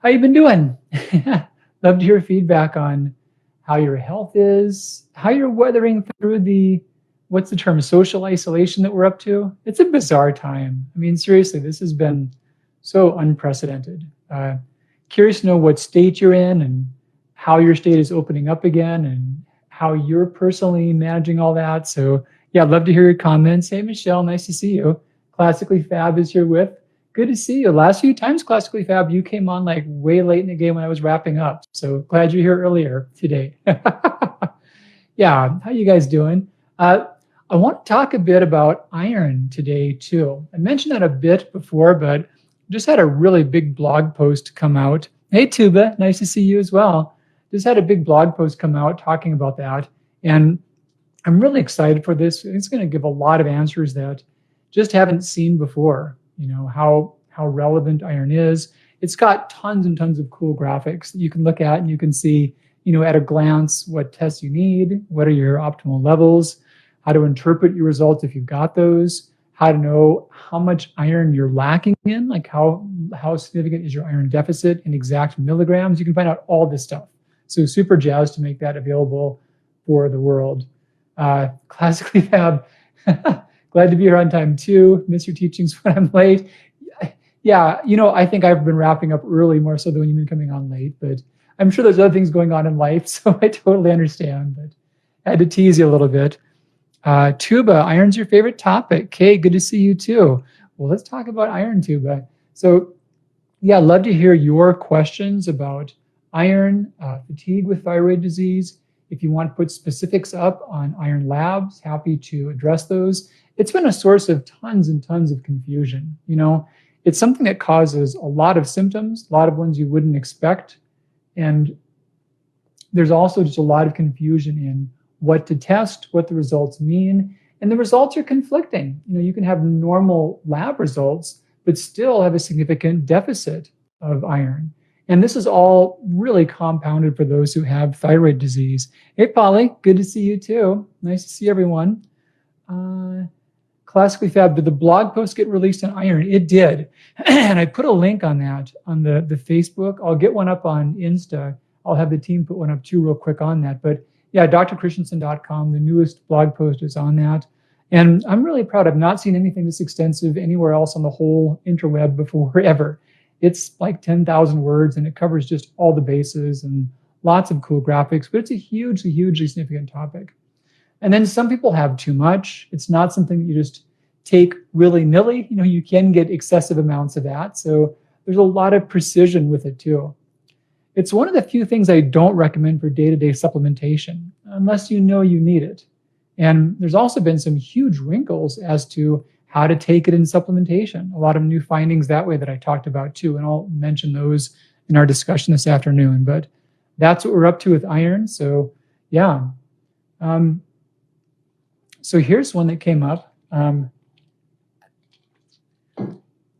How you been doing? Love to hear feedback on how your health is, how you're weathering through what's the term, social isolation that we're up to. It's a bizarre time. I mean, seriously, this has been so unprecedented. Curious to know what state you're in and how your state is opening up again and how you're personally managing all that. So yeah, I'd love to hear your comments. Hey, Michelle, nice to see you. Classically Fab is here with. Good to see you. Last few times, Classically Fab, you came on like way late in the game when I was wrapping up. So glad you're here earlier today. Yeah, how you guys doing? I want to talk a bit about iron today too. I mentioned that a bit before, but just had a really big blog post come out. Hey, Tuba, nice to see you as well. Just had a big blog post come out talking about that. And I'm really excited for this. It's going to give a lot of answers that just haven't seen before. You know, how relevant iron is. It's got tons and tons of cool graphics that you can look at and you can see, you know, at a glance what tests you need, what are your optimal levels, how to interpret your results if you've got those, how to know how much iron you're lacking in, like how significant is your iron deficit in exact milligrams. You can find out all this stuff. So super jazzed to make that available for the world. Classically Fab, glad to be here on time too. Miss your teachings when I'm late. Yeah, you know, I think I've been wrapping up early more so than when you've been coming on late, but I'm sure there's other things going on in life, so I totally understand, but I had to tease you a little bit. Tuba, iron's your favorite topic. Kay, good to see you too. Well, let's talk about iron, Tuba. So yeah, I'd love to hear your questions about iron, fatigue with thyroid disease. If you want to put specifics up on iron labs, happy to address those. It's been a source of tons and tons of confusion. You know, it's something that causes a lot of symptoms, a lot of ones you wouldn't expect. And there's also just a lot of confusion in what to test, what the results mean. And the results are conflicting. You know, you can have normal lab results, but still have a significant deficit of iron. And this is all really compounded for those who have thyroid disease. Hey, Polly, good to see you too. Nice to see everyone. Classically Fab, did the blog post get released on iron? It did. And I put a link on that on the Facebook. I'll get one up on Insta. I'll have the team put one up too real quick on that. But yeah, drchristiansen.com, the newest blog post is on that. And I'm really proud. I've not seen anything this extensive anywhere else on the whole interweb before ever. It's like 10,000 words and it covers just all the bases and lots of cool graphics, but it's a hugely, hugely significant topic. And then some people have too much. It's not something that you just take willy-nilly. You know, you can get excessive amounts of that. So there's a lot of precision with it too. It's one of the few things I don't recommend for day-to-day supplementation, unless you know you need it. And there's also been some huge wrinkles as to how to take it in supplementation. A lot of new findings that way that I talked about too, and I'll mention those in our discussion this afternoon. But that's what we're up to with iron. So yeah. So here's one that came up. Let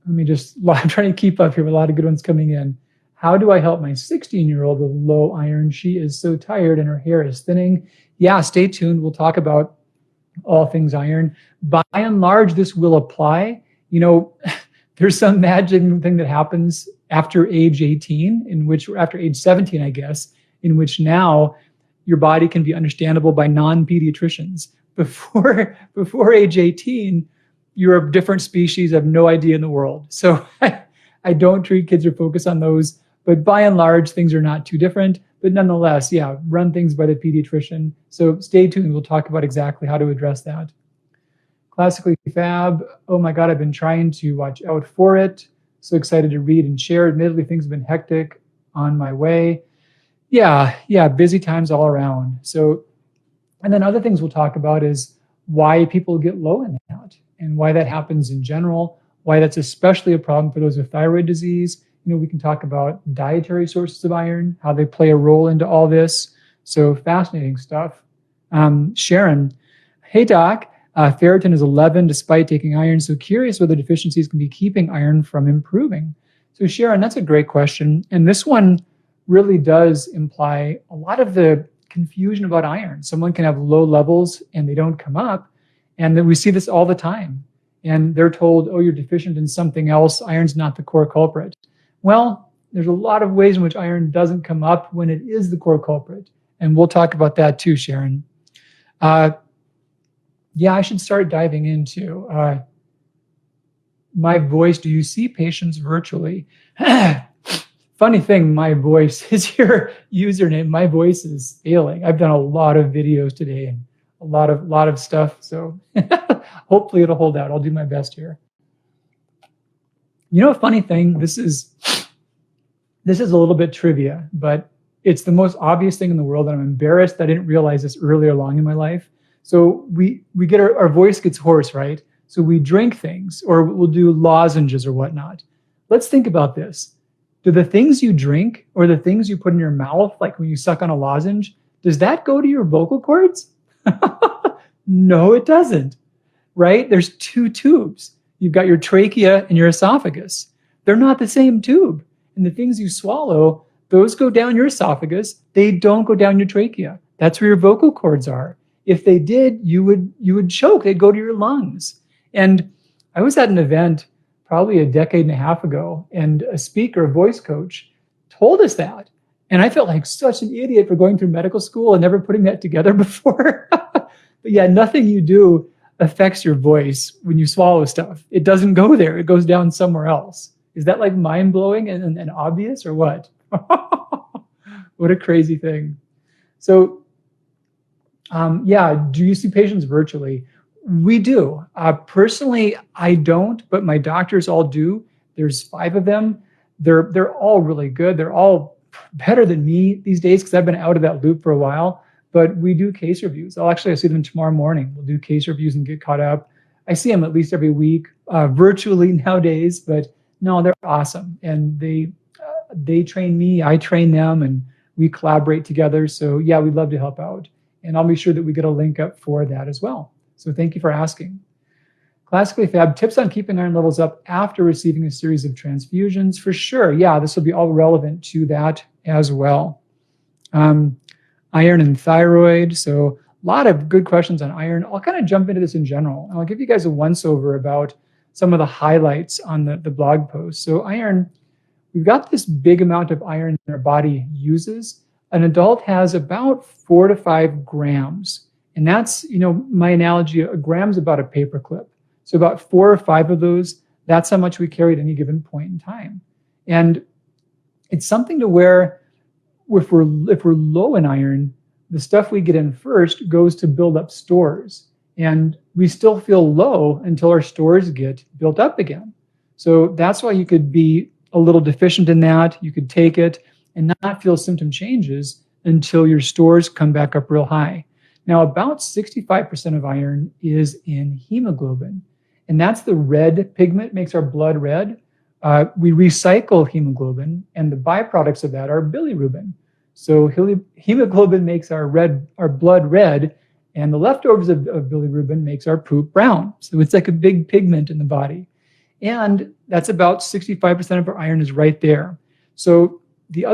me just, I'm trying to keep up here with a lot of good ones coming in. How do I help my 16-year-old with low iron? She is so tired and her hair is thinning. Yeah, stay tuned. We'll talk about all things iron. By and large, this will apply. You know, there's some magic thing that happens after age 18, after age 17, I guess, in which now your body can be understandable by non-pediatricians. Before age 18, you're a different species, have no idea in the world. So I don't treat kids or focus on those, but by and large, things are not too different. But nonetheless, yeah, run things by the pediatrician. So stay tuned. We'll talk about exactly how to address that. Classically Fab, oh my God, I've been trying to watch out for it. So excited to read and share. Admittedly, things have been hectic on my way. Yeah, busy times all around. So, and then other things we'll talk about is why people get low in that and why that happens in general, why that's especially a problem for those with thyroid disease. You know, we can talk about dietary sources of iron, how they play a role into all this. So fascinating stuff. Sharon, hey doc, ferritin is 11 despite taking iron. So curious whether deficiencies can be keeping iron from improving. So Sharon, that's a great question. And this one really does imply a lot of the confusion about iron. Someone can have low levels and they don't come up. And then we see this all the time. And they're told, oh, you're deficient in something else. Iron's not the core culprit. Well, There's a lot of ways in which iron doesn't come up when it is the core culprit. And we'll talk about that too, Sharon. Yeah, I should start diving into my voice. Do you see patients virtually? Funny thing, my voice is your username. My voice is failing. I've done a lot of videos today and a lot of stuff. So hopefully it'll hold out. I'll do my best here. You know, a funny thing, this is a little bit trivia, but it's the most obvious thing in the world, and I'm embarrassed I didn't realize this earlier along in my life. So we get our voice gets hoarse, right? So we drink things, or we'll do lozenges or whatnot. Let's think about this. Do the things you drink or the things you put in your mouth, like when you suck on a lozenge, does that go to your vocal cords? No, it doesn't, right? There's two tubes. You've got your trachea and your esophagus. They're not the same tube. And the things you swallow, those go down your esophagus. They don't go down your trachea. That's where your vocal cords are. If they did, you would choke. They'd go to your lungs. And I was at an event probably a decade and a half ago, and a speaker, a voice coach, told us that. And I felt like such an idiot for going through medical school and never putting that together before. But yeah, nothing you do affects your voice when you swallow stuff. It doesn't go there. It goes down somewhere else. Is that like mind-blowing and obvious or what? What a crazy thing. So yeah, do you see patients virtually? We do. Personally, I don't, but my doctors all do. There's 5 of them. They're all really good. They're all better than me these days because I've been out of that loop for a while. But we do case reviews. I see them tomorrow morning. We'll do case reviews and get caught up. I see them at least every week, virtually nowadays. But no, they're awesome, and they train me. I train them, and we collaborate together. So yeah, we'd love to help out, and I'll be sure that we get a link up for that as well. So thank you for asking. Classically Fab, tips on keeping iron levels up after receiving a series of transfusions. For sure, yeah, this will be all relevant to that as well. Iron and thyroid, so a lot of good questions on iron. I'll kind of jump into this in general, and I'll give you guys a once-over about some of the highlights on the blog post. So iron, we've got this big amount of iron our body uses. An adult has about 4 to 5 grams. And that's, my analogy, a gram's about a paperclip. So about 4 or 5 of those, that's how much we carry at any given point in time. And it's something to where if we're low in iron, the stuff we get in first goes to build up stores. And we still feel low until our stores get built up again. So that's why you could be a little deficient in that. You could take it and not feel symptom changes until your stores come back up real high. Now, about 65% of iron is in hemoglobin, and that's the red pigment, makes our blood red. We recycle hemoglobin, and the byproducts of that are bilirubin. So hemoglobin makes our blood red, and the leftovers of bilirubin makes our poop brown. So it's like a big pigment in the body. And that's about 65% of our iron is right there. So the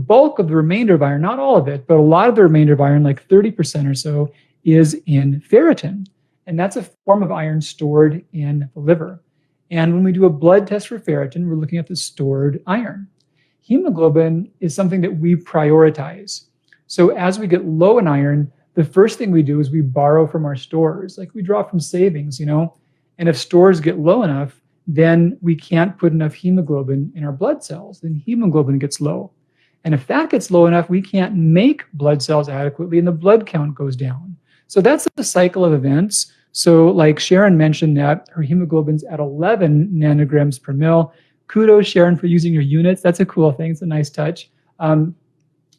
bulk of the remainder of iron, not all of it, but a lot of the remainder of iron, like 30% or so, is in ferritin. And that's a form of iron stored in the liver. And when we do a blood test for ferritin, we're looking at the stored iron. Hemoglobin is something that we prioritize. So as we get low in iron, the first thing we do is we borrow from our stores, like we draw from savings, And if stores get low enough, then we can't put enough hemoglobin in our blood cells. Then hemoglobin gets low. And if that gets low enough, we can't make blood cells adequately, and the blood count goes down. So that's the cycle of events. So like Sharon mentioned that her hemoglobin's at 11 nanograms per mil. Kudos, Sharon, for using your units. That's a cool thing. It's a nice touch.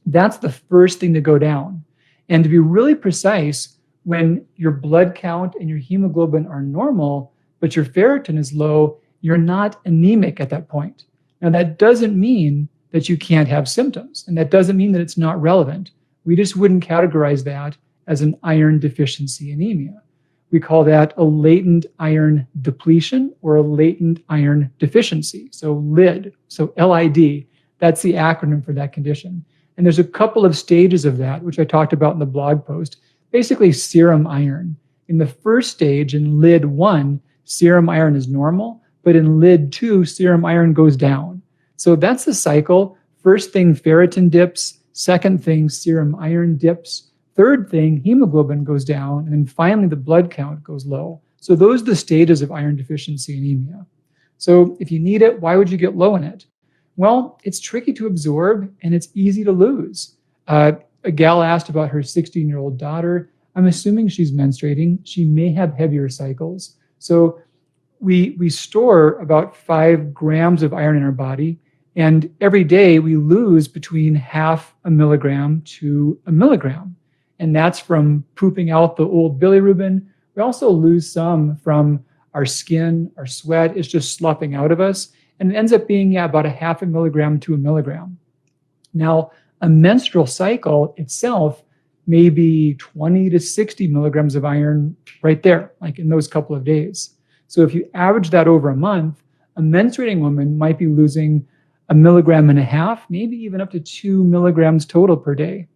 That's the first thing to go down. And to be really precise, when your blood count and your hemoglobin are normal, but your ferritin is low, you're not anemic at that point. Now, that doesn't mean that you can't have symptoms, and that doesn't mean that it's not relevant. We just wouldn't categorize that as an iron deficiency anemia. We call that a latent iron depletion or a latent iron deficiency. So LID, so LID, that's the acronym for that condition. And there's a couple of stages of that, which I talked about in the blog post. Basically, serum iron. In the first stage, in LID 1, serum iron is normal, but in LID 2, serum iron goes down. So that's the cycle. First thing, ferritin dips. Second thing, serum iron dips. Third thing, hemoglobin goes down. And then finally, the blood count goes low. So those are the stages of iron deficiency anemia. So if you need it, why would you get low in it? Well, it's tricky to absorb and it's easy to lose. A gal asked about her 16-year-old daughter. I'm assuming she's menstruating. She may have heavier cycles. So we store about 5 grams of iron in our body. And every day we lose between half a milligram to a milligram. And that's from pooping out the old bilirubin. We also lose some from our skin, our sweat is just sloughing out of us. And it ends up being about a half a milligram to a milligram. Now, a menstrual cycle itself may be 20 to 60 milligrams of iron right there, like in those couple of days. So if you average that over a month, a menstruating woman might be losing 1.5 milligrams, maybe even up to 2 milligrams total per day.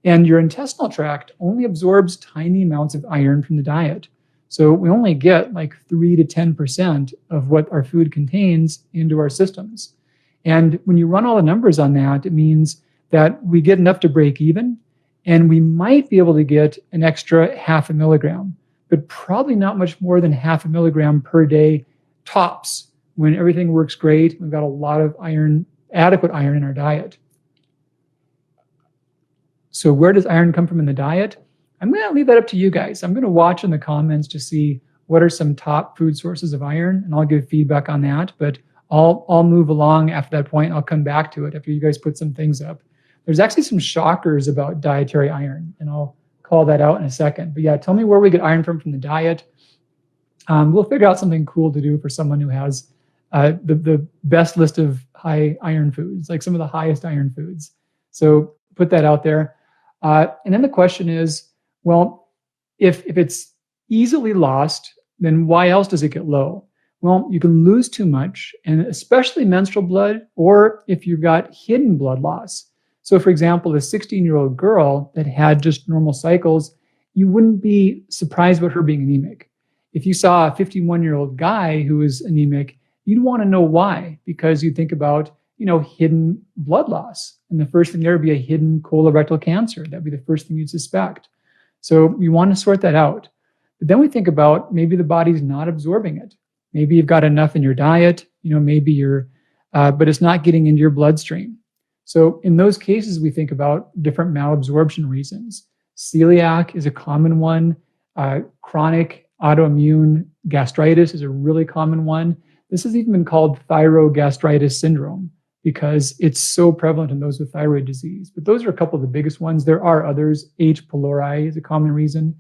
And your intestinal tract only absorbs tiny amounts of iron from the diet. So we only get like 3 to 10% of what our food contains into our systems. And when you run all the numbers on that, it means that we get enough to break even, and we might be able to get an extra 0.5 milligram, but probably not much more than 0.5 milligram per day tops when everything works great. We've got a lot of iron, adequate iron in our diet. So where does iron come from in the diet? I'm going to leave that up to you guys. I'm going to watch in the comments to see what are some top food sources of iron, and I'll give feedback on that. But I'll move along after that point. I'll come back to it after you guys put some things up. There's actually some shockers about dietary iron, and I'll call that out in a second. But yeah, tell me where we get iron from the diet. We'll figure out something cool to do for someone who has the best list of high iron foods, like some of the highest iron foods. So put that out there. And then the question is, well, if it's easily lost, then why else does it get low? Well, you can lose too much, and especially menstrual blood, or if you've got hidden blood loss. So for example, a 16-year-old girl that had just normal cycles, you wouldn't be surprised about her being anemic. If you saw a 51-year-old guy who was anemic, you'd want to know why, because you think about, hidden blood loss. And the first thing there would be a hidden colorectal cancer. That'd be the first thing you'd suspect. So you want to sort that out. But then we think about maybe the body's not absorbing it. Maybe you've got enough in your diet, maybe but it's not getting into your bloodstream. So in those cases, we think about different malabsorption reasons. Celiac is a common one. Chronic autoimmune gastritis is a really common one. This has even been called thyrogastritis syndrome because it's so prevalent in those with thyroid disease. But those are a couple of the biggest ones. There are others. H. pylori is a common reason.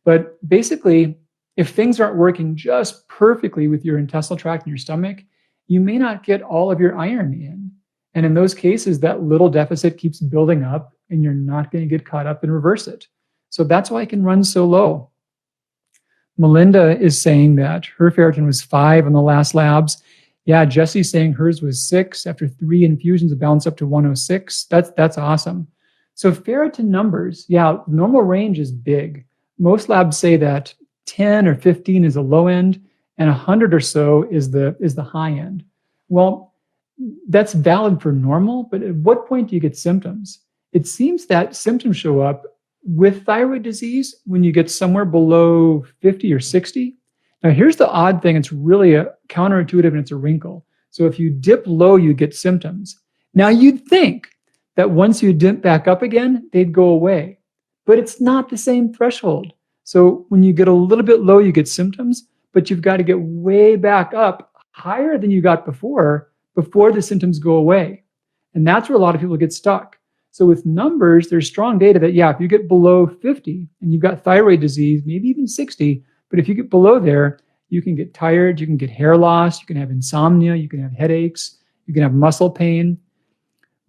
But basically, if things aren't working just perfectly with your intestinal tract and your stomach, you may not get all of your iron in. And in those cases, that little deficit keeps building up and you're not going to get caught up and reverse it. So that's why it can run so low. Melinda is saying that her ferritin was 5 on the last labs. Yeah, Jesse's saying hers was 6. After 3 infusions, it bounced up to 106. That's awesome. So ferritin numbers, yeah, normal range is big. Most labs say that 10 or 15 is the low end, and 100 or so is the high end. Well, that's valid for normal, but at what point do you get symptoms? It seems that symptoms show up with thyroid disease when you get somewhere below 50 or 60. Now, here's the odd thing. It's really a counterintuitive and it's a wrinkle. So if you dip low, you get symptoms. Now, you'd think that once you dip back up again, they'd go away, but it's not the same threshold. So when you get a little bit low, you get symptoms, but you've got to get way back up higher than you got before the symptoms go away. And that's where a lot of people get stuck. So with numbers, there's strong data that, yeah, if you get below 50 and you've got thyroid disease, maybe even 60, but if you get below there, you can get tired, you can get hair loss, you can have insomnia, you can have headaches, you can have muscle pain.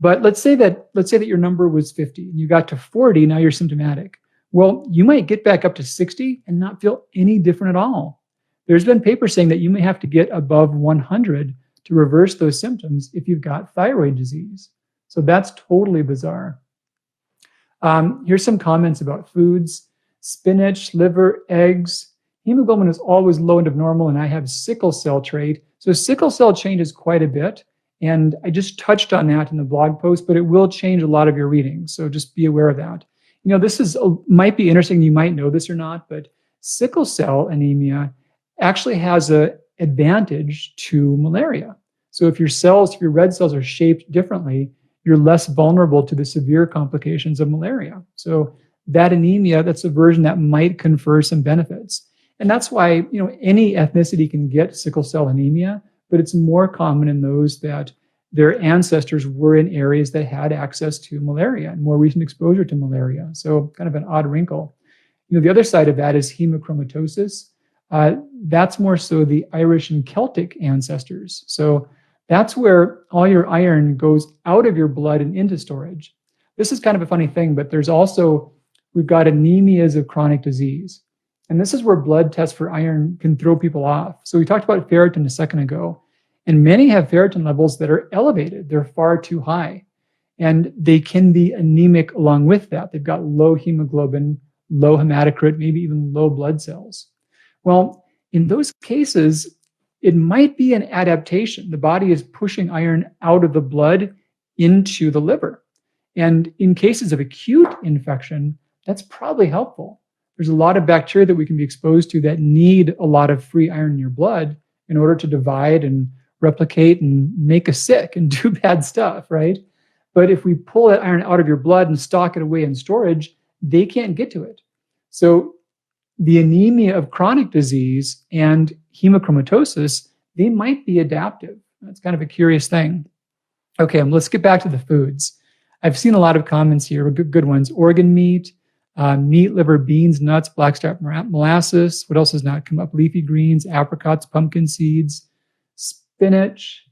But let's say that your number was 50 and you got to 40, now you're symptomatic. Well, you might get back up to 60 and not feel any different at all. There's been papers saying that you may have to get above 100 to reverse those symptoms if you've got thyroid disease. So that's totally bizarre. Here's some comments about foods. Spinach, liver, eggs. Hemoglobin is always low end of normal, and I have sickle cell trait. So sickle cell changes quite a bit. And I just touched on that in the blog post, but it will change a lot of your reading. So just be aware of that. This might be interesting. You might know this or not, but sickle cell anemia actually has an advantage to malaria. So if your red cells are shaped differently, you're less vulnerable to the severe complications of malaria. So that anemia, that's a version that might confer some benefits. And that's why, any ethnicity can get sickle cell anemia, but it's more common in those that their ancestors were in areas that had access to malaria and more recent exposure to malaria. So kind of an odd wrinkle. The other side of that is hemochromatosis. That's more so the Irish and Celtic ancestors. So that's where all your iron goes out of your blood and into storage. This is kind of a funny thing, but we've got anemias of chronic disease. And this is where blood tests for iron can throw people off. So we talked about ferritin a second ago, and many have ferritin levels that are elevated. They're far too high. And they can be anemic along with that. They've got low hemoglobin, low hematocrit, maybe even low blood cells. Well, in those cases, it might be an adaptation. The body is pushing iron out of the blood into the liver. And in cases of acute infection, that's probably helpful. There's a lot of bacteria that we can be exposed to that need a lot of free iron in your blood in order to divide and replicate and make us sick and do bad stuff, right? But if we pull that iron out of your blood and stock it away in storage, they can't get to it. So the anemia of chronic disease and hemochromatosis, they might be adaptive. That's kind of a curious thing. Okay, let's get back to the foods. I've seen a lot of comments here, good ones. Organ meat, meat, liver, beans, nuts, blackstrap molasses. What else has not come up? Leafy greens, apricots, pumpkin seeds, spinach.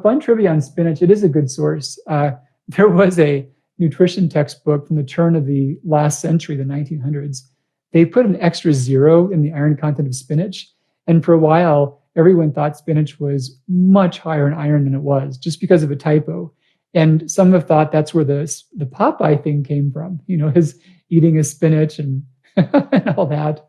Fun trivia on spinach. It is a good source. There was a nutrition textbook from the turn of the last century, the 1900s. They put an extra 0 in the iron content of spinach. And for a while, everyone thought spinach was much higher in iron than it was, just because of a typo. And some have thought that's where the Popeye thing came from, his eating his spinach and, and all that.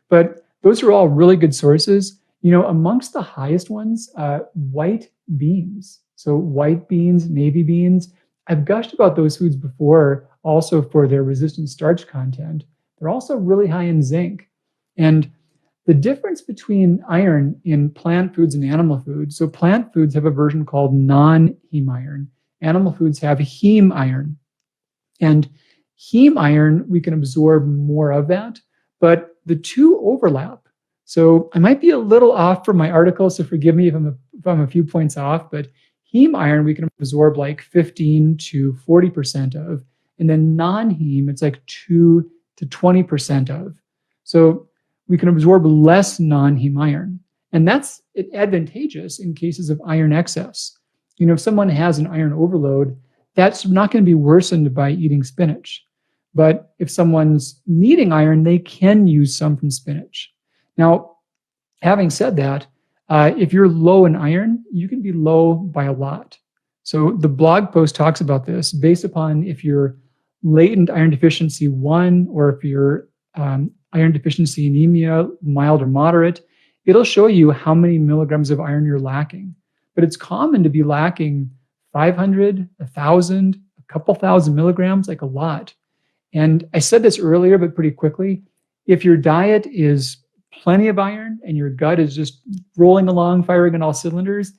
But those are all really good sources. Amongst the highest ones, white beans. So white beans, navy beans. I've gushed about those foods before, also for their resistant starch content. They're also really high in zinc. And the difference between iron in plant foods and animal foods, so plant foods have a version called non-heme iron. Animal foods have heme iron. And heme iron, we can absorb more of that, but the two overlap. So I might be a little off from my article, so forgive me if I'm a few points off, but heme iron we can absorb like 15 to 40% of, and then non-heme, it's like 2 to 20% of. So we can absorb less non-heme iron. And that's advantageous in cases of iron excess. If someone has an iron overload, that's not going to be worsened by eating spinach. But if someone's needing iron, they can use some from spinach. Now, having said that, if you're low in iron, you can be low by a lot. So the blog post talks about this based upon if you're latent iron deficiency 1 or if you're iron deficiency anemia, mild or moderate, it'll show you how many milligrams of iron you're lacking. But it's common to be lacking 500, 1,000, a couple thousand milligrams, like a lot. And I said this earlier, but pretty quickly, if your diet is plenty of iron and your gut is just rolling along, firing on all cylinders,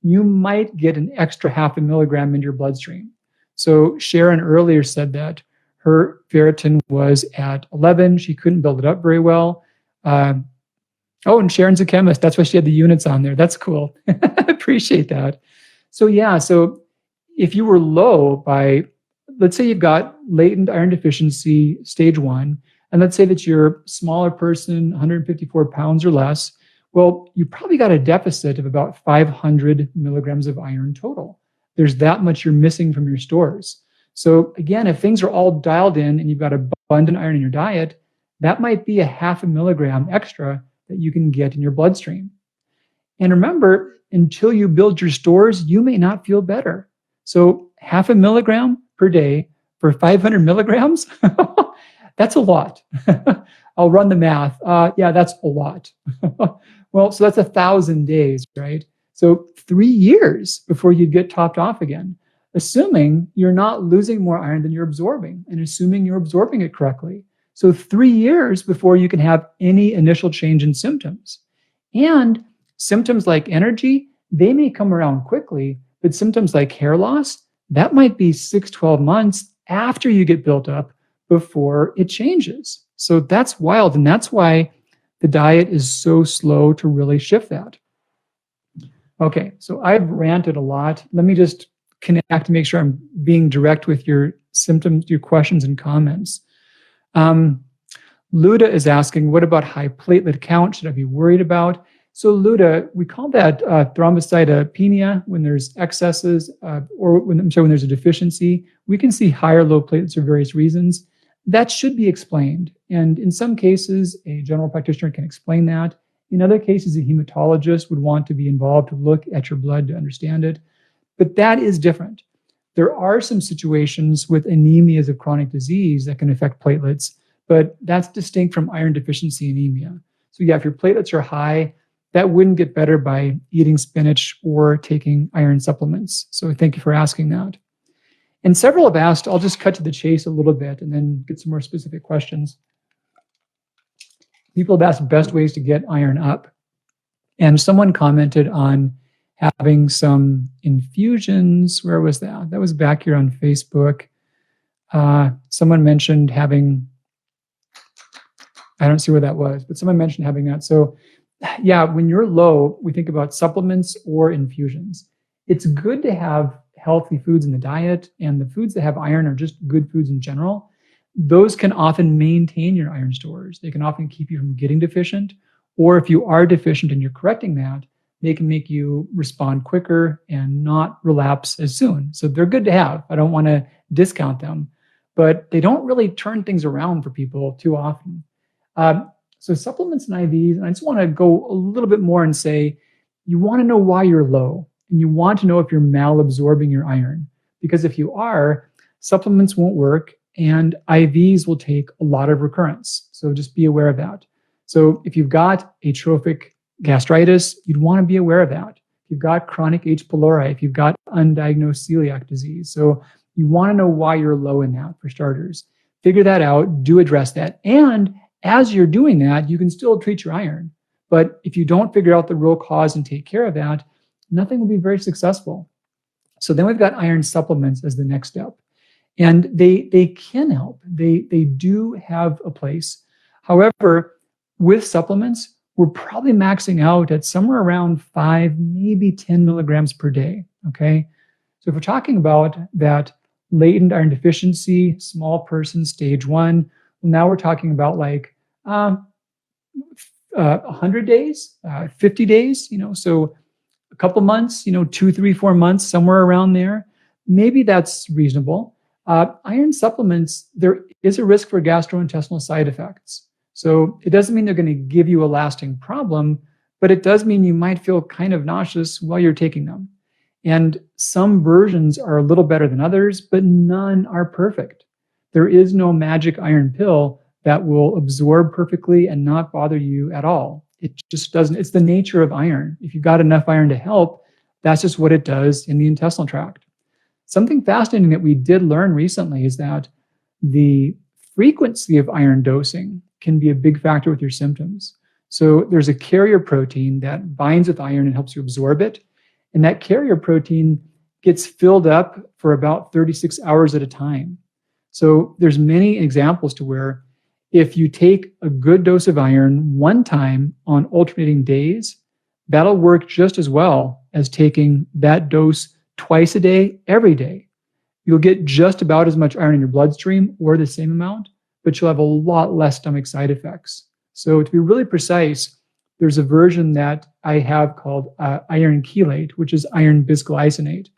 you might get an extra 0.5 milligram into your bloodstream. So Sharon earlier said that her ferritin was at 11. She couldn't build it up very well. And Sharon's a chemist. That's why she had the units on there. That's cool. Appreciate that. So if you were low by, let's say you've got latent iron deficiency stage 1, and let's say that you're a smaller person, 154 pounds or less, well, you probably got a deficit of about 500 milligrams of iron total. There's that much you're missing from your stores. So again, if things are all dialed in and you've got abundant iron in your diet, that might be a 0.5 milligram extra that you can get in your bloodstream. And remember, until you build your stores, you may not feel better. So 0.5 milligram per day for 500 milligrams, that's a lot. I'll run the math. Yeah, that's a lot. Well, so that's 1,000 days, right? So 3 years before you get topped off again, assuming you're not losing more iron than you're absorbing and assuming you're absorbing it correctly. So 3 years before you can have any initial change in symptoms. And symptoms like energy, they may come around quickly, but symptoms like hair loss, that might be 6-12 months after you get built up before it changes. So that's wild. And that's why the diet is so slow to really shift that. Okay, so I've ranted a lot. Let me just connect to make sure I'm being direct with your symptoms, your questions and comments. Luda is asking, what about high platelet count? Should I be worried about? So Luda, we call that thrombocytopenia when there's excesses, or when there's a deficiency. We can see high or low platelets for various reasons. That should be explained. And in some cases, a general practitioner can explain that. In other cases, a hematologist would want to be involved to look at your blood to understand it. But that is different. There are some situations with anemias of chronic disease that can affect platelets, but that's distinct from iron deficiency anemia. So yeah, if your platelets are high, that wouldn't get better by eating spinach or taking iron supplements. So thank you for asking that. And several have asked, I'll just cut to the chase a little bit and then get some more specific questions. People have asked best ways to get iron up. And someone commented on having some infusions. Where was that? That was back here on Facebook. Someone mentioned having, I don't see where that was, but someone mentioned having that. So yeah, when you're low, we think about supplements or infusions. It's good to have healthy foods in the diet, and the foods that have iron are just good foods in general. Those can often maintain your iron stores. They can often keep you from getting deficient, or if you are deficient and you're correcting that, they can make you respond quicker and not relapse as soon. So they're good to have. I don't want to discount them, but they don't really turn things around for people too often. So supplements and IVs, and I just want to go a little bit more and say, you want to know why you're low, and you want to know if you're malabsorbing your iron. Because if you are, supplements won't work, and IVs will take a lot of recurrence. So just be aware of that. So if you've got atrophic gastritis, you'd want to be aware of that. If you've got chronic H. pylori, if you've got undiagnosed celiac disease. So you want to know why you're low in that for starters. Figure that out, do address that. And as you're doing that, you can still treat your iron. But if you don't figure out the real cause and take care of that, nothing will be very successful. So then we've got iron supplements as the next step. And they can help. They do have a place. However, with supplements, we're probably maxing out at somewhere around 5, maybe 10 milligrams per day, okay? So if we're talking about that latent iron deficiency, small person, stage 1, well, now we're talking about like 100 days, 50 days, so a couple months, 2, 3, 4 months, somewhere around there. Maybe that's reasonable. Iron supplements, there is a risk for gastrointestinal side effects. So it doesn't mean they're going to give you a lasting problem, but it does mean you might feel kind of nauseous while you're taking them. And some versions are a little better than others, but none are perfect. There is no magic iron pill that will absorb perfectly and not bother you at all. It just doesn't. It's the nature of iron. If you've got enough iron to help, that's just what it does in the intestinal tract. Something fascinating that we did learn recently is that the frequency of iron dosing can be a big factor with your symptoms. So there's a carrier protein that binds with iron and helps you absorb it. And that carrier protein gets filled up for about 36 hours at a time. So there's many examples to where if you take a good dose of iron one time on alternating days, that'll work just as well as taking that dose twice a day, every day. You'll get just about as much iron in your bloodstream or the same amount, but you'll have a lot less stomach side effects. So to be really precise, there's a version that I have called iron chelate, which is iron bisglycinate.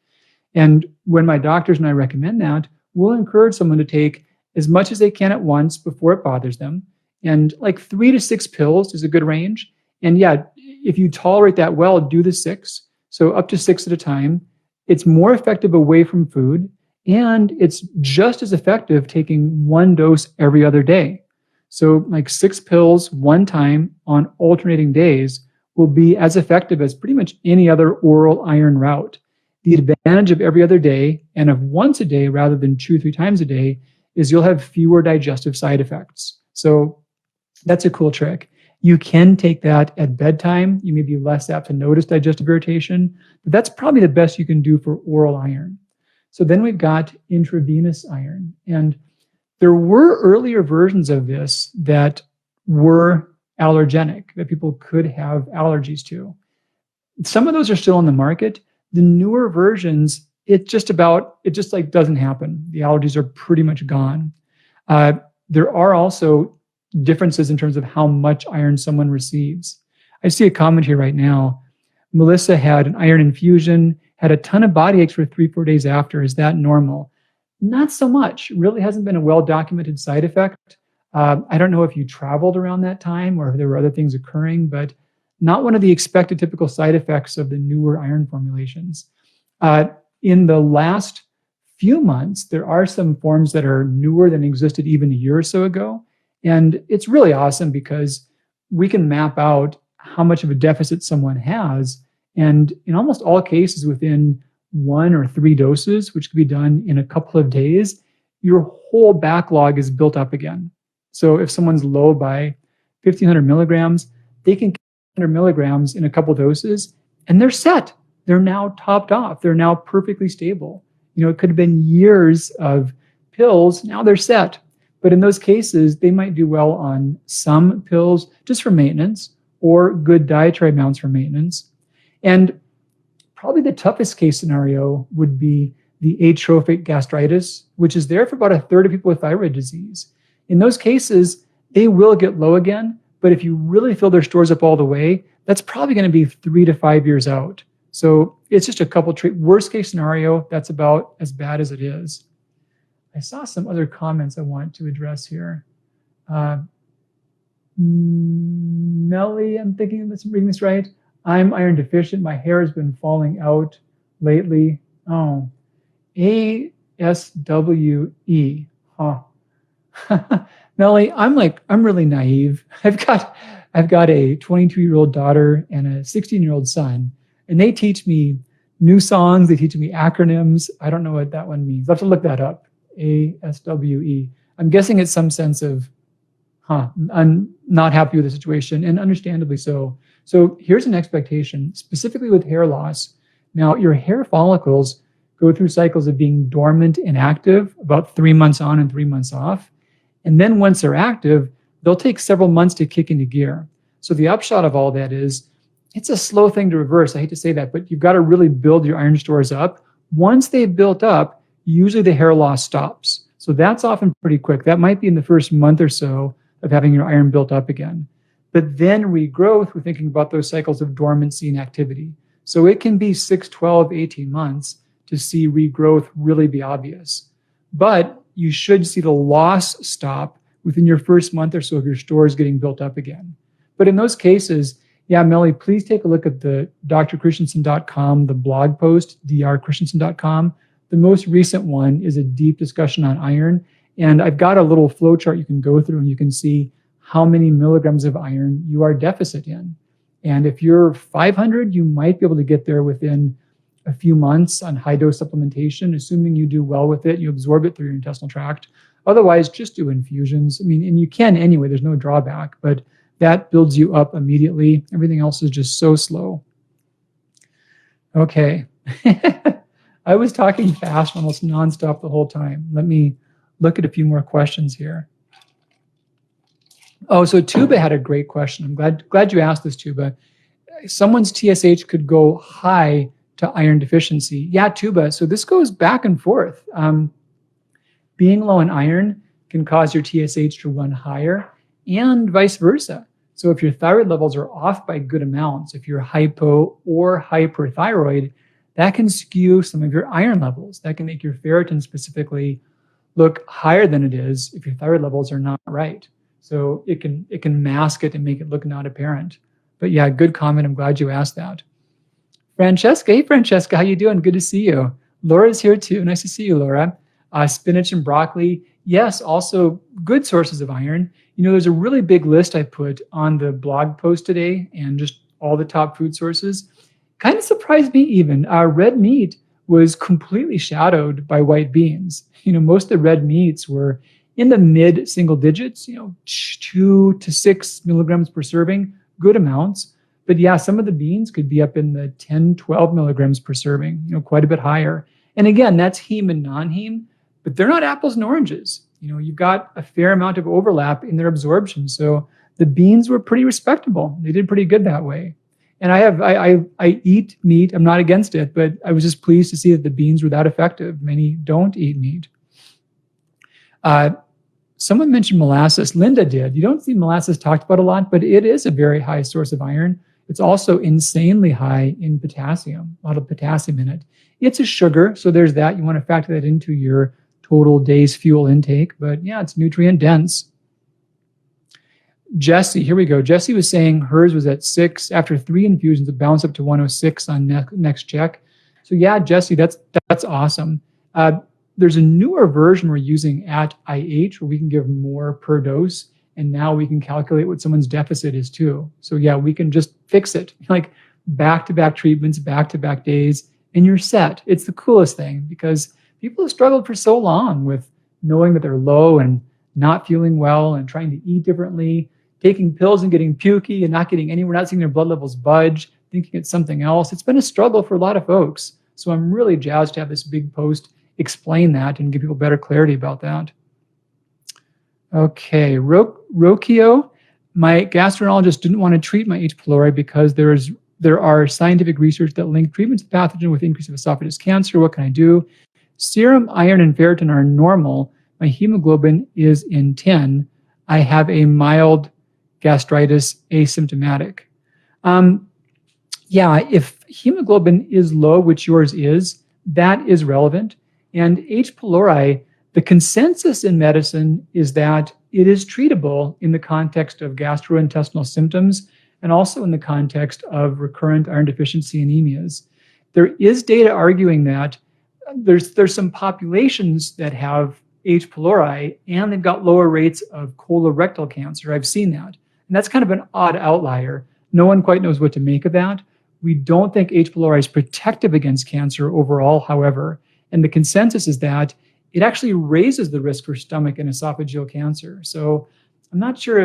And when my doctors and I recommend that, we'll encourage someone to take as much as they can at once before it bothers them. And like 3 to 6 pills is a good range. And yeah, if you tolerate that well, do the 6. So up to 6 at a time. It's more effective away from food. And it's just as effective taking 1 dose every other day. So like 6 pills one time on alternating days will be as effective as pretty much any other oral iron route. The advantage of every other day and of once a day rather than 2-3 times a day is you'll have fewer digestive side effects. So that's a cool trick. You can take that at bedtime. You may be less apt to notice digestive irritation, but that's probably the best you can do for oral iron. So then we've got intravenous iron. And there were earlier versions of this that were allergenic, that people could have allergies to. Some of those are still on the market. The newer versions, it just like doesn't happen. The allergies are pretty much gone. There are also differences in terms of how much iron someone receives. I see a comment here right now. Melissa had an iron infusion, had a ton of body aches for 3-4 days after. Is that normal? Not so much. Really hasn't been a well-documented side effect. I don't know if you traveled around that time or if there were other things occurring, but not one of the expected typical side effects of the newer iron formulations. In the last few months, there are some forms that are newer than existed even a year or so ago. And it's really awesome because we can map out how much of a deficit someone has. And in almost all cases, within 1 or 3 doses, which could be done in a couple of days, your whole backlog is built up again. So if someone's low by 1,500 milligrams, they can get 100 milligrams in a couple doses, and they're set. They're now topped off. They're now perfectly stable. It could have been years of pills. Now they're set. But in those cases, they might do well on some pills just for maintenance or good dietary amounts for maintenance. And probably the toughest case scenario would be the atrophic gastritis, which is there for about 1/3 of people with thyroid disease. In those cases, they will get low again, but if you really fill their stores up all the way, that's probably going to be 3 to 5 years out. So it's just a couple worst case scenario, that's about as bad as it is. I saw some other comments I want to address here. Melly, I'm thinking I'm reading this right. I'm iron deficient. My hair has been falling out lately. Oh, ASWE. Huh. Melly, I'm really naive. I've got a 22-year-old daughter and a 16-year-old son, and they teach me new songs. They teach me acronyms. I don't know what that one means. I'll have to look that up. ASWE. I'm guessing it's some sense of, I'm not happy with the situation, and understandably so. So here's an expectation, specifically with hair loss. Now, your hair follicles go through cycles of being dormant and active, about 3 months on and 3 months off. And then once they're active, they'll take several months to kick into gear. So the upshot of all that is, it's a slow thing to reverse. I hate to say that, but you've got to really build your iron stores up. Once they've built up, usually the hair loss stops. So that's often pretty quick. That might be in the first month or so of having your iron built up again. But then regrowth, we're thinking about those cycles of dormancy and activity. So it can be 6, 12, 18 months to see regrowth really be obvious. But you should see the loss stop within your first month or so of your stores getting built up again. But in those cases, yeah, Melly, please take a look at the drchristiansen.com, the blog post, drchristiansen.com. The most recent one is a deep discussion on iron. And I've got a little flow chart you can go through and you can see how many milligrams of iron you are deficit in. And if you're 500, you might be able to get there within a few months on high dose supplementation, assuming you do well with it, you absorb it through your intestinal tract. Otherwise, just do infusions. And you can anyway, there's no drawback, but that builds you up immediately. Everything else is just so slow. Okay. I was talking fast, almost nonstop the whole time. Let me look at a few more questions here. Oh, so Tuba had a great question. I'm glad you asked this, Tuba. Someone's TSH could go high to iron deficiency. Yeah, Tuba. So this goes back and forth. Being low in iron can cause your TSH to run higher and vice versa. So if your thyroid levels are off by good amounts, if you're hypo or hyperthyroid, that can skew some of your iron levels. That can make your ferritin specifically look higher than it is if your thyroid levels are not right. So it can mask it and make it look not apparent. But yeah, good comment. I'm glad you asked that. Francesca, hey Francesca, how you doing? Good to see you. Laura's here too. Nice to see you, Laura. Spinach and broccoli, yes, also good sources of iron. There's a really big list I put on the blog post today, and just all the top food sources. Kind of surprised me even. Red meat was completely shadowed by white beans. Most of the red meats were in the mid single digits, 2 to 6 milligrams per serving, good amounts. But yeah, some of the beans could be up in the 10, 12 milligrams per serving, quite a bit higher. And again, that's heme and non-heme, but they're not apples and oranges. You've got a fair amount of overlap in their absorption. So the beans were pretty respectable. They did pretty good that way. And I eat meat. I'm not against it, but I was just pleased to see that the beans were that effective. Many don't eat meat. Someone mentioned molasses. Linda did. You don't see molasses talked about a lot, but it is a very high source of iron. It's also insanely high in potassium, a lot of potassium in it. It's a sugar, so there's that. You want to factor that into your total day's fuel intake, but yeah, it's nutrient dense. Jessie, here we go. Jessie was saying hers was at 6. After 3 infusions, it bounced up to 106 on next check. So yeah, Jessie, that's awesome. There's a newer version we're using at IH where we can give more per dose, and now we can calculate what someone's deficit is too. So yeah, we can just fix it, like back-to-back treatments, back-to-back days, and you're set. It's the coolest thing because people have struggled for so long with knowing that they're low and not feeling well and trying to eat differently, taking pills and getting pukey and not getting anywhere, not seeing their blood levels budge, thinking it's something else. It's been a struggle for a lot of folks. So I'm really jazzed to have this big post explain that and give people better clarity about that. Okay, Rokio, my gastroenterologist didn't want to treat my H. pylori because there are scientific research that link treatments of pathogen with increase of esophagus cancer. What can I do? Serum iron and ferritin are normal. My hemoglobin is in 10. I have a mild gastritis asymptomatic. Yeah, if hemoglobin is low, which yours is, that is relevant. And H. pylori, the consensus in medicine is that it is treatable in the context of gastrointestinal symptoms and also in the context of recurrent iron deficiency anemias. There is data arguing that there's some populations that have H. pylori and they've got lower rates of colorectal cancer. I've seen that. And that's kind of an odd outlier. No one quite knows what to make of that. We don't think H. pylori is protective against cancer overall, however. And the consensus is that it actually raises the risk for stomach and esophageal cancer. So I'm not sure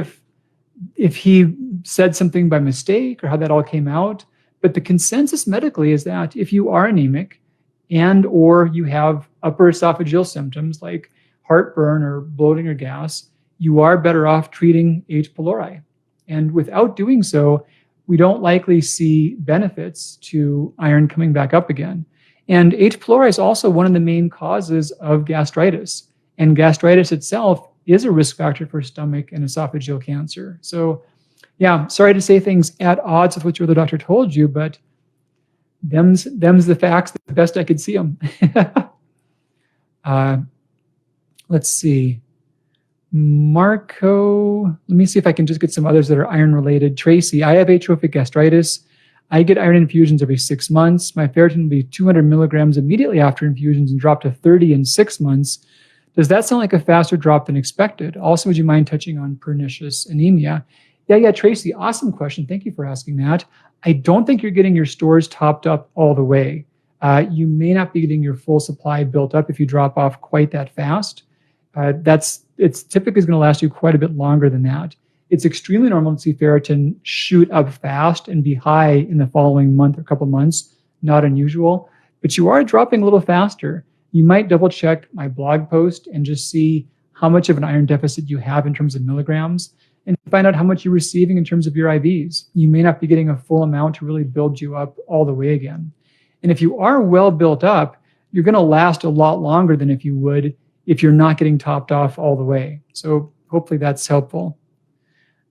if he said something by mistake or how that all came out, but the consensus medically is that if you are anemic and or you have upper esophageal symptoms like heartburn or bloating or gas, you are better off treating H. pylori. And without doing so, we don't likely see benefits to iron coming back up again. And H. pylori is also one of the main causes of gastritis. And gastritis itself is a risk factor for stomach and esophageal cancer. So yeah, sorry to say things at odds with what your other doctor told you, but them's the facts, the best I could see them. Let's see. Marco, let me see if I can just get some others that are iron related. Tracy, I have atrophic gastritis. I get iron infusions every 6 months. My ferritin will be 200 milligrams immediately after infusions and drop to 30 in 6 months. Does that sound like a faster drop than expected? Also, would you mind touching on pernicious anemia? Yeah, Tracy, awesome question. Thank you for asking that. I don't think you're getting your stores topped up all the way. You may not be getting your full supply built up if you drop off quite that fast. It's typically going to last you quite a bit longer than that. It's extremely normal to see ferritin shoot up fast and be high in the following month or couple months, not unusual, but you are dropping a little faster. You might double check my blog post and just see how much of an iron deficit you have in terms of milligrams and find out how much you're receiving in terms of your IVs. You may not be getting a full amount to really build you up all the way again. And if you are well built up, you're going to last a lot longer than if you would if you're not getting topped off all the way. So hopefully that's helpful.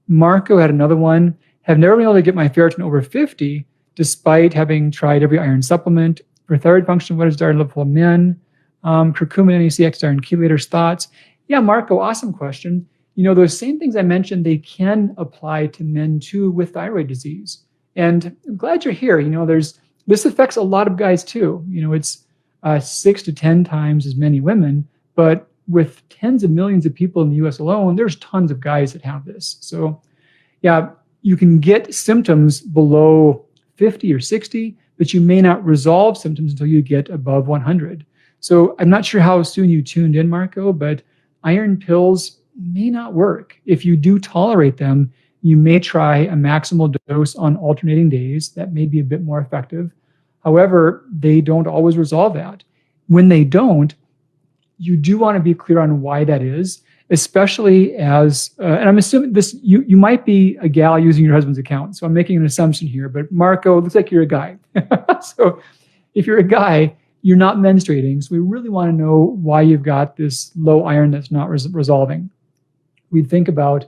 Marco had another one. Have never been able to get my ferritin over 50 despite having tried every iron supplement. For thyroid function, what is the iron level of men? Curcumin, NACX, iron chelators, thoughts? Yeah, Marco, awesome question. Those same things I mentioned, they can apply to men too with thyroid disease. And I'm glad you're here. This affects a lot of guys too. It's 6 to 10 times as many women, but with tens of millions of people in the US alone, there's tons of guys that have this. So yeah, you can get symptoms below 50 or 60, but you may not resolve symptoms until you get above 100. So I'm not sure how soon you tuned in, Marco, but iron pills may not work. If you do tolerate them, you may try a maximal dose on alternating days. That may be a bit more effective. However, they don't always resolve that. When they don't, you do want to be clear on why that is, especially as, and I'm assuming this, you might be a gal using your husband's account. So I'm making an assumption here, but Marco, it looks like you're a guy. So if you're a guy, you're not menstruating. So we really want to know why you've got this low iron that's not resolving. We think about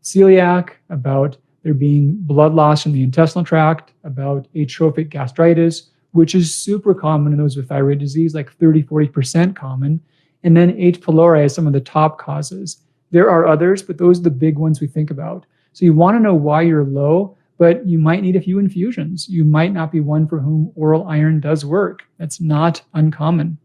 celiac, about there being blood loss from the intestinal tract, about atrophic gastritis, which is super common in those with thyroid disease, like 30, 40% common. And then H. pylori is some of the top causes. There are others, but those are the big ones we think about. So you want to know why you're low, but you might need a few infusions. You might not be one for whom oral iron does work. That's not uncommon.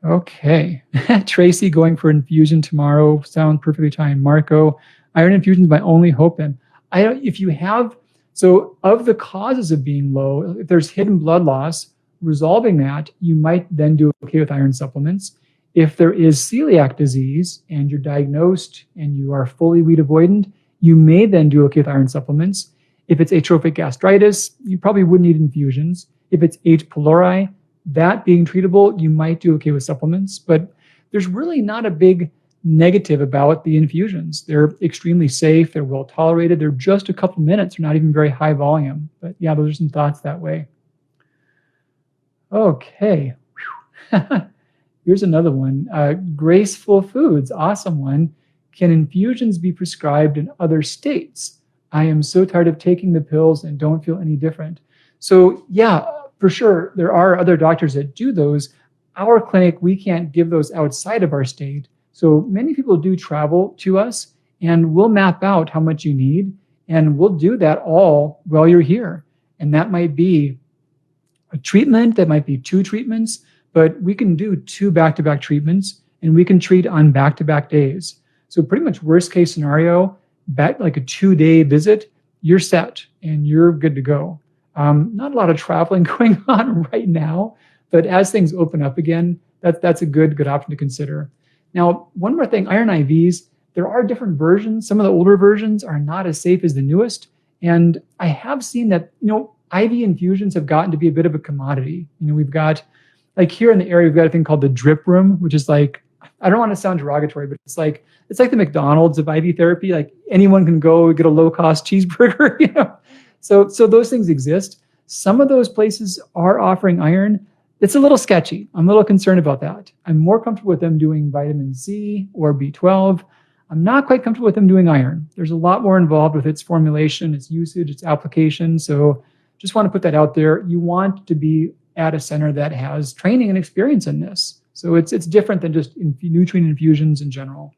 Okay. Tracy going for infusion tomorrow. Sound perfectly timed. Marco, iron infusion is my only hope then. If you have, so of the causes of being low, if there's hidden blood loss, resolving that, you might then do okay with iron supplements. If there is celiac disease and you're diagnosed and you are fully wheat avoidant, you may then do okay with iron supplements. If it's atrophic gastritis, you probably wouldn't need infusions. If it's H. pylori, that being treatable, you might do okay with supplements. But there's really not a big negative about the infusions. They're extremely safe. They're well tolerated. They're just a couple minutes. They're not even very high volume. But yeah, those are some thoughts that way. Okay. Here's another one. Graceful Foods, awesome one. Can infusions be prescribed in other states? I am so tired of taking the pills and don't feel any different. So yeah, for sure, there are other doctors that do those. Our clinic, we can't give those outside of our state. So many people do travel to us and we'll map out how much you need and we'll do that all while you're here. And that might be a treatment, that might be 2 treatments, but we can do 2 back-to-back treatments and we can treat on back-to-back days. So pretty much worst case scenario, like a 2-day visit, you're set and you're good to go. Not a lot of traveling going on right now, but as things open up again, that's a good option to consider. Now, one more thing, iron IVs, there are different versions. Some of the older versions are not as safe as the newest. And I have seen that, IV infusions have gotten to be a bit of a commodity. We've got, like here in the area, we've got a thing called the drip room, which is like, I don't want to sound derogatory, but it's like the McDonald's of IV therapy. Like anyone can go get a low-cost cheeseburger, So those things exist. Some of those places are offering iron. It's a little sketchy. I'm a little concerned about that. I'm more comfortable with them doing vitamin C or B12. I'm not quite comfortable with them doing iron. There's a lot more involved with its formulation, its usage, its application. So just want to put that out there. You want to be at a center that has training and experience in this. So it's different than just nutrient infusions in general.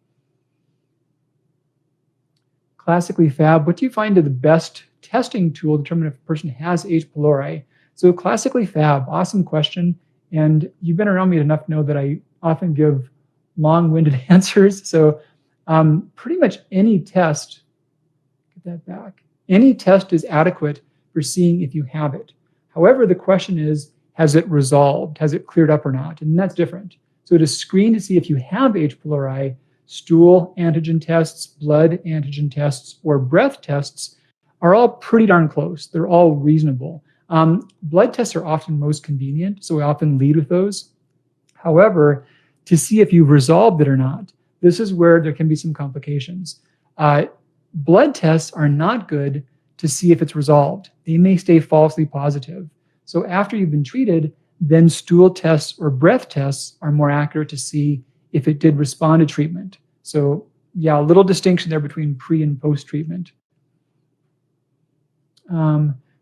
Classically Fab, what do you find is the best testing tool to determine if a person has H. pylori? So classically Fab, awesome question. And you've been around me enough to know that I often give long-winded answers. So pretty much any test, get that back, any test is adequate for seeing if you have it. However, the question is, has it resolved? Has it cleared up or not? And that's different. So to screen to see if you have H. pylori, stool antigen tests, blood antigen tests, or breath tests are all pretty darn close. They're all reasonable. Blood tests are often most convenient, so we often lead with those. However, to see if you've resolved it or not, this is where there can be some complications. Blood tests are not good to see if it's resolved. They may stay falsely positive. So after you've been treated, then stool tests or breath tests are more accurate to see if it did respond to treatment. So yeah, a little distinction there between pre and post treatment.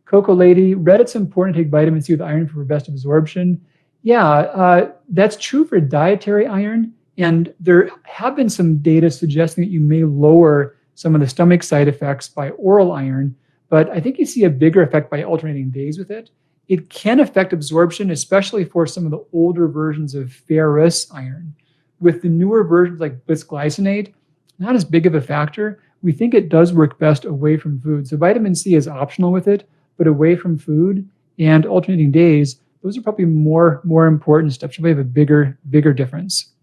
Coco Lady, read it's important to take vitamin C with iron for best absorption. Yeah, that's true for dietary iron. And there have been some data suggesting that you may lower some of the stomach side effects by oral iron, but I think you see a bigger effect by alternating days with it. It can affect absorption, especially for some of the older versions of ferrous iron. With the newer versions like bisglycinate, not as big of a factor. we think it does work best away from food. So vitamin C is optional with it, but away from food and alternating days, those are probably more important steps. Probably have a bigger difference.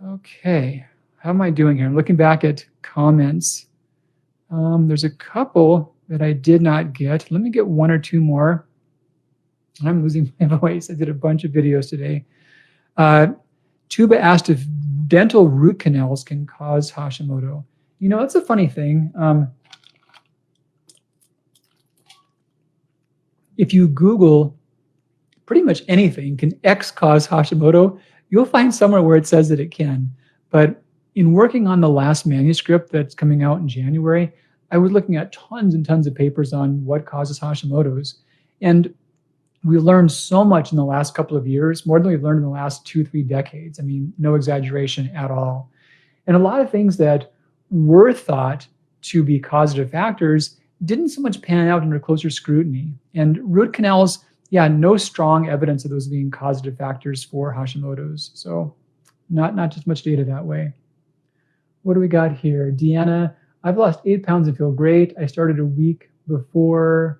Okay, how am I doing here? I'm looking back at comments. There's a couple that I did not get. Let me get one or two more. I'm losing my voice. I did a bunch of videos today. Tuba asked if dental root canals can cause Hashimoto. You know, that's a funny thing. If you Google pretty much anything, can X cause Hashimoto, you'll find somewhere where it says that it can. But in working on the last manuscript that's coming out in January, I was looking at tons and tons of papers on what causes Hashimoto's. And we learned so much in the last couple of years, more than we've learned in the last 2-3 decades. I mean, no exaggeration at all. And a lot of things that were thought to be causative factors didn't so much pan out under closer scrutiny. And root canals, yeah, no strong evidence of those being causative factors for Hashimoto's. So not just much data that way. What do we got here? Deanna, I've lost 8 pounds and feel great. I started a week before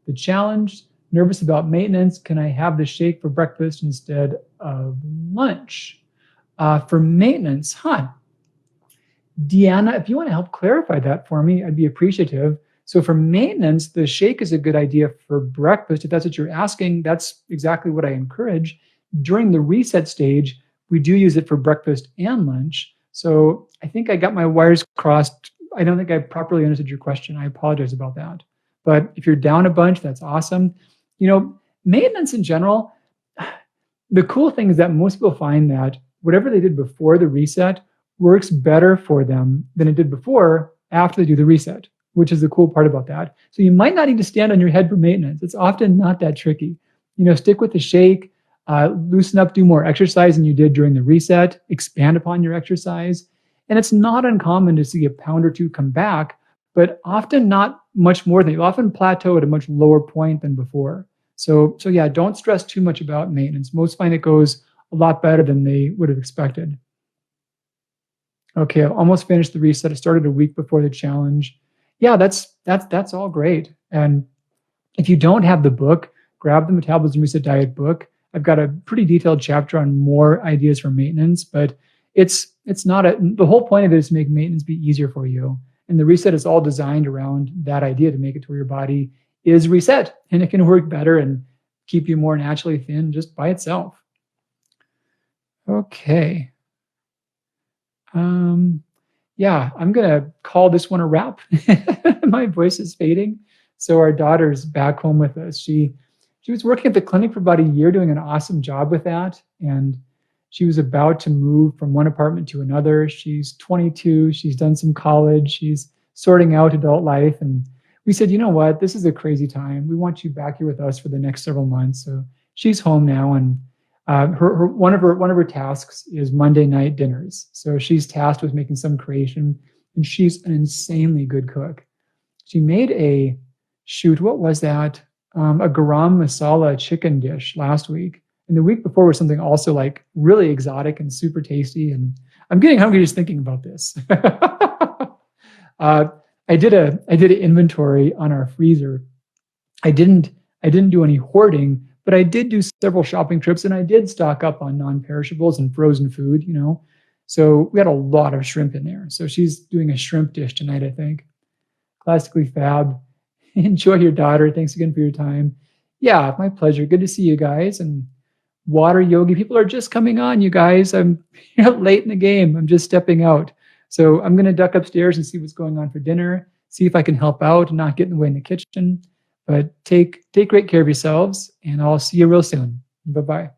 the challenge. Nervous about maintenance. Can I have the shake for breakfast instead of lunch? For maintenance, Deanna, if you want to help clarify that for me, I'd be appreciative. So for maintenance, the shake is a good idea for breakfast. If that's what you're asking, that's exactly what I encourage. During the reset stage, we do use it for breakfast and lunch. So I think I got my wires crossed. I don't think I properly understood your question. I apologize about that. But if you're down a bunch, that's awesome. You know, maintenance in general, the cool thing is that most people find that whatever they did before the reset works better for them than it did before after they do the reset, which is the cool part about that. So you might not need to stand on your head for maintenance. It's often not that tricky. You know, stick with the shake, loosen up, do more exercise than you did during the reset, expand upon your exercise. And it's not uncommon to see a pound or two come back, but often not much more than you'll often plateau at a much lower point than before. So yeah, don't stress too much about maintenance. Most find it goes a lot better than they would have expected. Okay, I've almost finished the reset. I started a week before the challenge. Yeah, that's all great. And if you don't have the book, grab the Metabolism Reset Diet book. I've got a pretty detailed chapter on more ideas for maintenance, but it's not the whole point of it is to make maintenance be easier for you. And the reset is all designed around that idea to make it to where your body is reset and it can work better and keep you more naturally thin just by itself. Okay. Yeah, I'm gonna call this one a wrap. My voice is fading. So our daughter's back home with us. She was working at the clinic for about a year, doing an awesome job with that. And she was about to move from one apartment to another. She's 22. She's done some college. She's sorting out adult life. And we said, you know what? This is a crazy time. We want you back here with us for the next several months. So she's home now, and one of her tasks is Monday night dinners. So she's tasked with making some creation, and she's an insanely good cook. She made what was that? A garam masala chicken dish last week. And the week before was something also like really exotic and super tasty. And I'm getting hungry just thinking about this. I did an inventory on our freezer. I didn't do any hoarding, but I did do several shopping trips, and I did stock up on non-perishables and frozen food, you know. So we had a lot of shrimp in there. So she's doing a shrimp dish tonight, I think. Classically fab. Enjoy your daughter. Thanks again for your time. Yeah, my pleasure. Good to see you guys. And water yogi, people are just coming on, you guys. I'm late in the game. I'm just stepping out. So I'm going to duck upstairs and see what's going on for dinner, see if I can help out and not get in the way in the kitchen. But take great care of yourselves, and I'll see you real soon. Bye-bye.